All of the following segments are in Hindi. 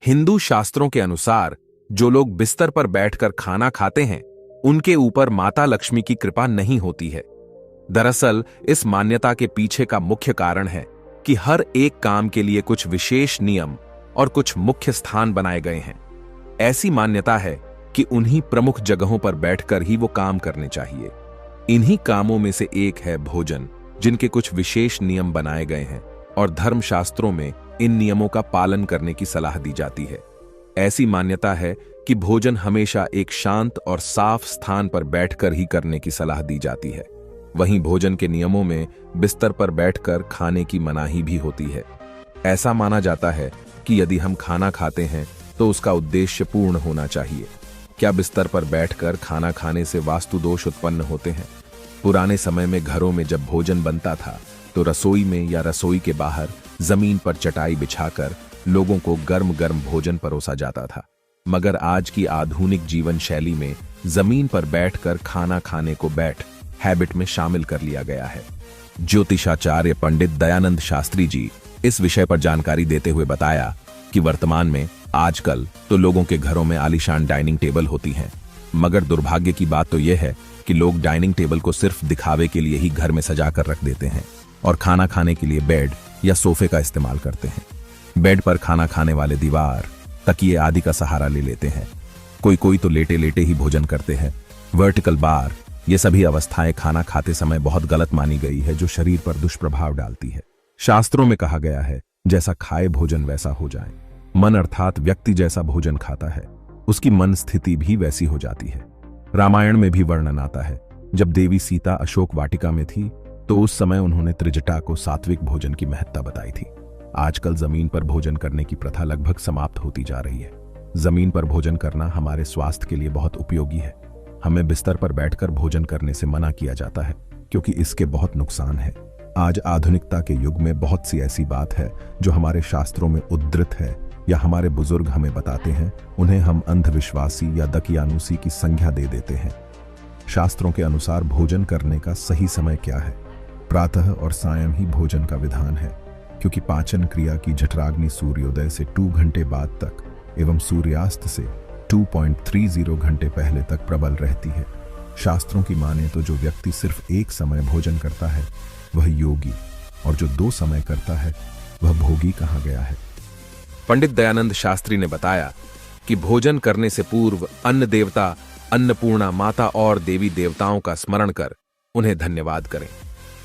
हिंदू शास्त्रों के अनुसार जो लोग बिस्तर पर बैठकर खाना खाते हैं उनके ऊपर माता लक्ष्मी की कृपा नहीं होती है। दरअसल इस मान्यता के पीछे का मुख्य कारण है कि हर एक काम के लिए कुछ विशेष नियम और कुछ मुख्य स्थान बनाए गए हैं। ऐसी मान्यता है कि उन्हीं प्रमुख जगहों पर बैठकर ही वो काम करने चाहिए। इन्हीं कामों में से एक है भोजन, जिनके कुछ विशेष नियम बनाए गए हैं और धर्मशास्त्रों में इन नियमों का पालन करने की सलाह दी जाती है। ऐसी मान्यता है कि भोजन हमेशा एक शांत और साफ स्थान पर बैठकर ही करने की सलाह दी जाती है। वहीं भोजन के नियमों में बिस्तर पर बैठकर खाने की मनाही भी होती है। ऐसा माना जाता है कि यदि हम खाना खाते हैं तो उसका उद्देश्य पूर्ण होना चाहिए। क्या बिस्तर पर बैठकर खाना खाने से वास्तु दोष उत्पन्न होते हैं? पुराने समय में घरों में जब भोजन बनता था तो रसोई में या रसोई के बाहर जमीन पर चटाई बिछाकर लोगों को गर्म गर्म भोजन परोसा जाता था। मगर आज की आधुनिक जीवन शैली में जमीन पर बैठकर खाना खाने को हैबिट में शामिल कर लिया गया है। ज्योतिषाचार्य पंडित दयानंद शास्त्री जी इस विषय पर जानकारी देते हुए बताया कि वर्तमान में आजकल तो लोगों के घरों में आलीशान डाइनिंग टेबल होती हैं, मगर दुर्भाग्य की बात तो यह है कि लोग डाइनिंग टेबल को सिर्फ दिखावे के लिए ही घर में सजा कर रख देते हैं और खाना खाने के लिए बेड या सोफे का इस्तेमाल करते हैं। बेड पर खाना खाने वाले दीवार, तकिए आदि का सहारा ले लेते हैं। कोई तो लेटे लेटे ही भोजन करते हैं। वर्टिकल बार, ये सभी अवस्थाएं खाना खाते समय बहुत गलत मानी गई है, जो शरीर पर दुष्प्रभाव डालती है। शास्त्रों में कहा गया है, जैसा खाए भोजन वैसा हो जाए। मन अर्थात व्यक्ति जैसा भोजन खाता है, उसकी मन स्थिति भी वैसी हो जाती है। रामायण में भी वर्णन आता है, जब देवी सीता अशोक वाटिका में थी तो उस समय उन्होंने त्रिजटा को सात्विक भोजन की महत्ता बताई थी। आजकल जमीन पर भोजन करने की प्रथा लगभग समाप्त होती जा रही है। जमीन पर भोजन करना हमारे स्वास्थ्य के लिए बहुत उपयोगी है। हमें बिस्तर पर बैठकर भोजन करने से मना किया जाता है क्योंकि इसके बहुत नुकसान है। आज आधुनिकता के युग में बहुत सी ऐसी बात है जो हमारे शास्त्रों में उद्धृत है या हमारे बुजुर्ग हमें बताते हैं, उन्हें हम अंधविश्वासी या दकियानूसी की संज्ञा दे देते हैं। शास्त्रों के अनुसार भोजन करने का सही समय क्या है? प्रातः और सायं ही भोजन का विधान है, क्योंकि पाचन क्रिया की जठराग्नि सूर्योदय से 2 घंटे बाद तक एवं सूर्यास्त से 2.30 घंटे पहले तक प्रबल रहती है। शास्त्रों की माने तो जो व्यक्ति सिर्फ एक समय भोजन करता है वह योगी, और जो 2 समय करता है वह भोगी कहा गया है। पंडित दयानंद शास्त्री ने बताया कि भोजन करने से पूर्व अन्न देवता अन्नपूर्णा माता और देवी देवताओं का स्मरण कर उन्हें धन्यवाद करें।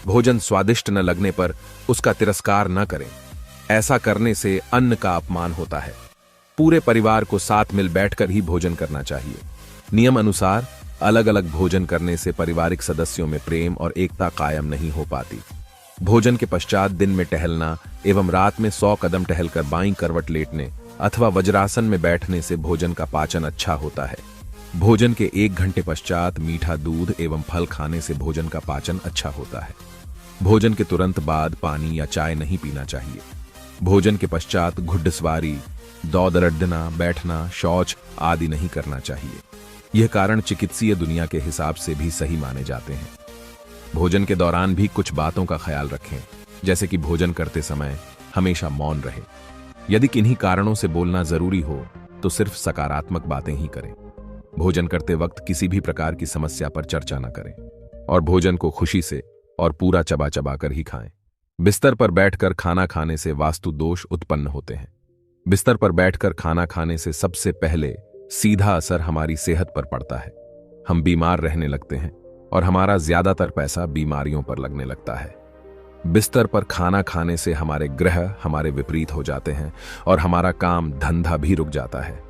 भोजन स्वादिष्ट न लगने पर उसका तिरस्कार न करें। ऐसा करने से अन्न का अपमान होता है। पूरे परिवार को साथ मिल बैठकर ही भोजन करना चाहिए। नियम अनुसार अलग अलग भोजन करने से पारिवारिक सदस्यों में प्रेम और एकता कायम नहीं हो पाती। भोजन के पश्चात दिन में टहलना एवं रात में 100 कदम टहलकर बाईं करवट लेटने अथवा वज्रासन में बैठने से भोजन का पाचन अच्छा होता है। भोजन के 1 घंटे पश्चात मीठा दूध एवं फल खाने से भोजन का पाचन अच्छा होता है। भोजन के तुरंत बाद पानी या चाय नहीं पीना चाहिए। भोजन के पश्चात घुड़सवारी, दौड़-दरड़ना, बैठना, शौच आदि नहीं करना चाहिए। यह कारण चिकित्सीय दुनिया के हिसाब से भी सही माने जाते हैं। भोजन के दौरान भी कुछ बातों का ख्याल रखें, जैसे कि भोजन करते समय हमेशा मौन रहे। यदि किन्हीं कारणों से बोलना जरूरी हो तो सिर्फ सकारात्मक बातें ही करें। भोजन करते वक्त किसी भी प्रकार की समस्या पर चर्चा न करें और भोजन को खुशी से और पूरा चबा चबा कर ही खाएं। बिस्तर पर बैठकर खाना खाने से वास्तु दोष उत्पन्न होते हैं। बिस्तर पर बैठकर खाना खाने से सबसे पहले सीधा असर हमारी सेहत पर पड़ता है। हम बीमार रहने लगते हैं और हमारा ज्यादातर पैसा बीमारियों पर लगने लगता है। बिस्तर पर खाना खाने से हमारे ग्रह हमारे विपरीत हो जाते हैं और हमारा काम धंधा भी रुक जाता है।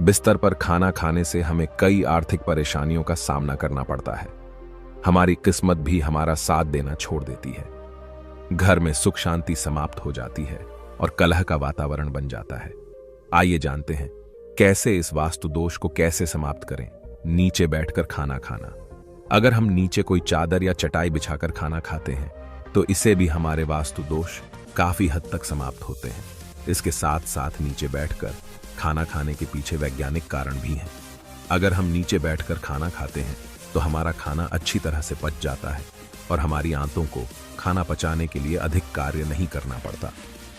बिस्तर पर खाना खाने से हमें कई आर्थिक परेशानियों का सामना करना पड़ता है। हमारी किस्मत भी हमारा साथ देना छोड़ देती है। घर में सुख शांति समाप्त हो जाती है और कलह का वातावरण बन जाता है। आइए जानते हैं कैसे इस वास्तु दोष को कैसे समाप्त करें। नीचे बैठकर खाना खाना। अगर हम नीचे कोई चादर या चटाई बिछाकर खाना खाते हैं तो इससे भी हमारे वास्तु दोष काफी हद तक समाप्त होते हैं। इसके साथ साथ नीचे बैठकर खाना खाने के पीछे वैज्ञानिक कारण भी हैं। अगर हम नीचे बैठकर खाना खाते हैं तो हमारा खाना अच्छी तरह से पच जाता है और हमारी आंतों को खाना पचाने के लिए अधिक कार्य नहीं करना पड़ता।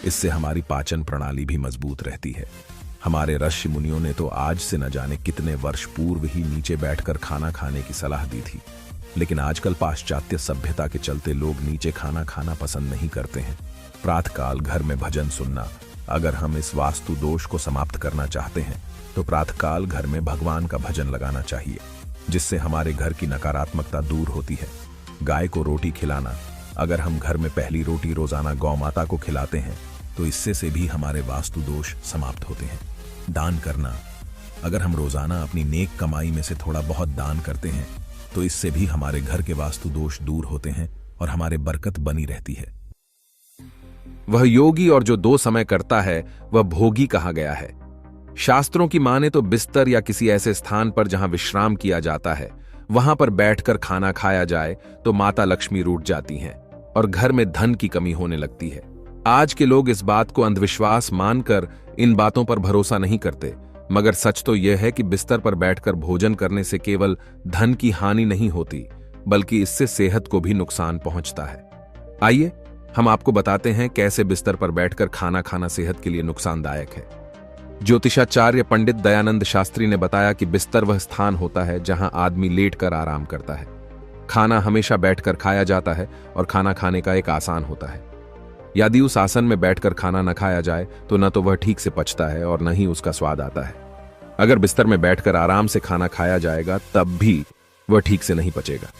इससे हमारी पाचन प्रणाली भी मजबूत रहती है। हमारे ऋषि मुनियों ने तो आज से न जाने कितने वर्ष पूर्व ही नीचे बैठकर खाना खाने की सलाह दी थी, लेकिन आजकल पाश्चात्य सभ्यता के चलते लोग नीचे खाना खाना पसंद नहीं करते हैं। प्रातःकाल घर में भजन सुनना, अगर हम इस वास्तु दोष को समाप्त करना चाहते हैं तो प्रातःकाल घर में भगवान का भजन लगाना चाहिए, जिससे हमारे घर की नकारात्मकता दूर होती है। गाय को रोटी खिलाना, अगर हम घर में पहली रोटी रोजाना गौ माता को खिलाते हैं तो इससे से भी हमारे वास्तु दोष समाप्त होते हैं। दान करना, अगर हम रोजाना अपनी नेक कमाई में से थोड़ा बहुत दान करते हैं तो इससे भी हमारे घर के वास्तु दोष दूर होते हैं और हमारे बरकत बनी रहती है। वह योगी और जो 2 समय करता है वह भोगी कहा गया है। शास्त्रों की माने तो बिस्तर या किसी ऐसे स्थान पर जहां विश्राम किया जाता है, वहां पर बैठकर खाना खाया जाए तो माता लक्ष्मी रूठ जाती हैं और घर में धन की कमी होने लगती है। आज के लोग इस बात को अंधविश्वास मानकर इन बातों पर भरोसा नहीं करते, मगर सच तो यह है कि बिस्तर पर बैठकर भोजन करने से केवल धन की हानि नहीं होती, बल्कि इससे सेहत को भी नुकसान पहुंचता है। आइए हम आपको बताते हैं कैसे बिस्तर पर बैठकर खाना खाना सेहत के लिए नुकसानदायक है। ज्योतिषाचार्य पंडित दयानंद शास्त्री ने बताया कि बिस्तर वह स्थान होता है जहां आदमी लेटकर आराम करता है। खाना हमेशा बैठकर खाया जाता है और खाना खाने का एक आसान होता है। यदि उस आसन में बैठकर खाना न खाया जाए तो न तो वह ठीक से पचता है और न ही उसका स्वाद आता है। अगर बिस्तर में बैठकर आराम से खाना खाया जाएगा तब भी वह ठीक से नहीं पचेगा।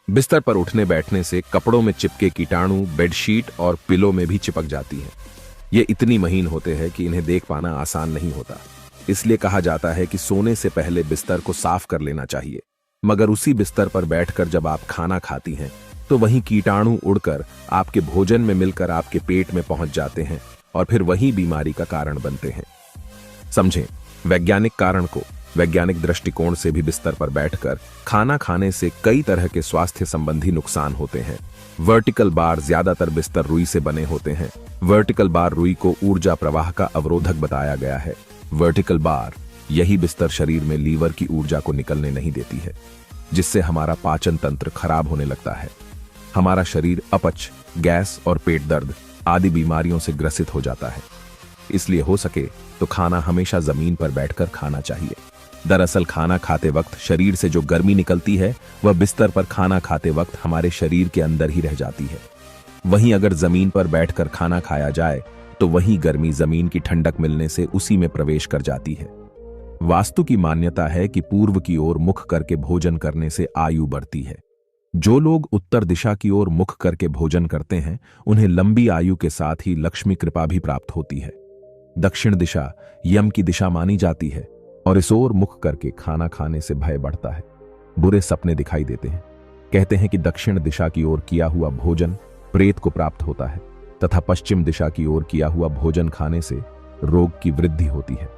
बिस्तर पर उठने बैठने से कपड़ों में चिपके कीटाणु बेडशीट और पिलो में भी चिपक जाती हैं। ये इतनी महीन होते हैं कि इन्हें देख पाना आसान नहीं होता। इसलिए कहा जाता है कि सोने से पहले बिस्तर को साफ कर लेना चाहिए, मगर उसी बिस्तर पर बैठकर जब आप खाना खाती हैं तो वहीं कीटाणु उड़कर आपके भोजन में मिलकर आपके पेट में पहुंच जाते हैं और फिर वही बीमारी का कारण बनते हैं। समझें वैज्ञानिक कारण को। वैज्ञानिक दृष्टिकोण से भी बिस्तर पर बैठकर खाना खाने से कई तरह के स्वास्थ्य संबंधी नुकसान होते हैं। वर्टिकल बार, ज्यादातर बिस्तर रुई से बने होते हैं। वर्टिकल बार रुई को ऊर्जा प्रवाह का अवरोधक बताया गया है। वर्टिकल बार, यही बिस्तर शरीर में लीवर की ऊर्जा को निकलने नहीं देती है, जिससे हमारा पाचन तंत्र खराब होने लगता है। हमारा शरीर अपच, गैस और पेट दर्द आदि बीमारियों से ग्रसित हो जाता है। इसलिए हो सके तो खाना हमेशा जमीन पर बैठकर खाना चाहिए। दरअसल खाना खाते वक्त शरीर से जो गर्मी निकलती है वह बिस्तर पर खाना खाते वक्त हमारे शरीर के अंदर ही रह जाती है। वहीं अगर जमीन पर बैठकर खाना खाया जाए तो वही गर्मी जमीन की ठंडक मिलने से उसी में प्रवेश कर जाती है। वास्तु की मान्यता है कि पूर्व की ओर मुख करके भोजन करने से आयु बढ़ती है। जो लोग उत्तर दिशा की ओर मुख करके भोजन करते हैं उन्हें लंबी आयु के साथ ही लक्ष्मी कृपा भी प्राप्त होती है। दक्षिण दिशा यम की दिशा मानी जाती है और इस ओर मुख करके खाना खाने से भय बढ़ता है, बुरे सपने दिखाई देते हैं। कहते हैं कि दक्षिण दिशा की ओर किया हुआ भोजन प्रेत को प्राप्त होता है तथा पश्चिम दिशा की ओर किया हुआ भोजन खाने से रोग की वृद्धि होती है।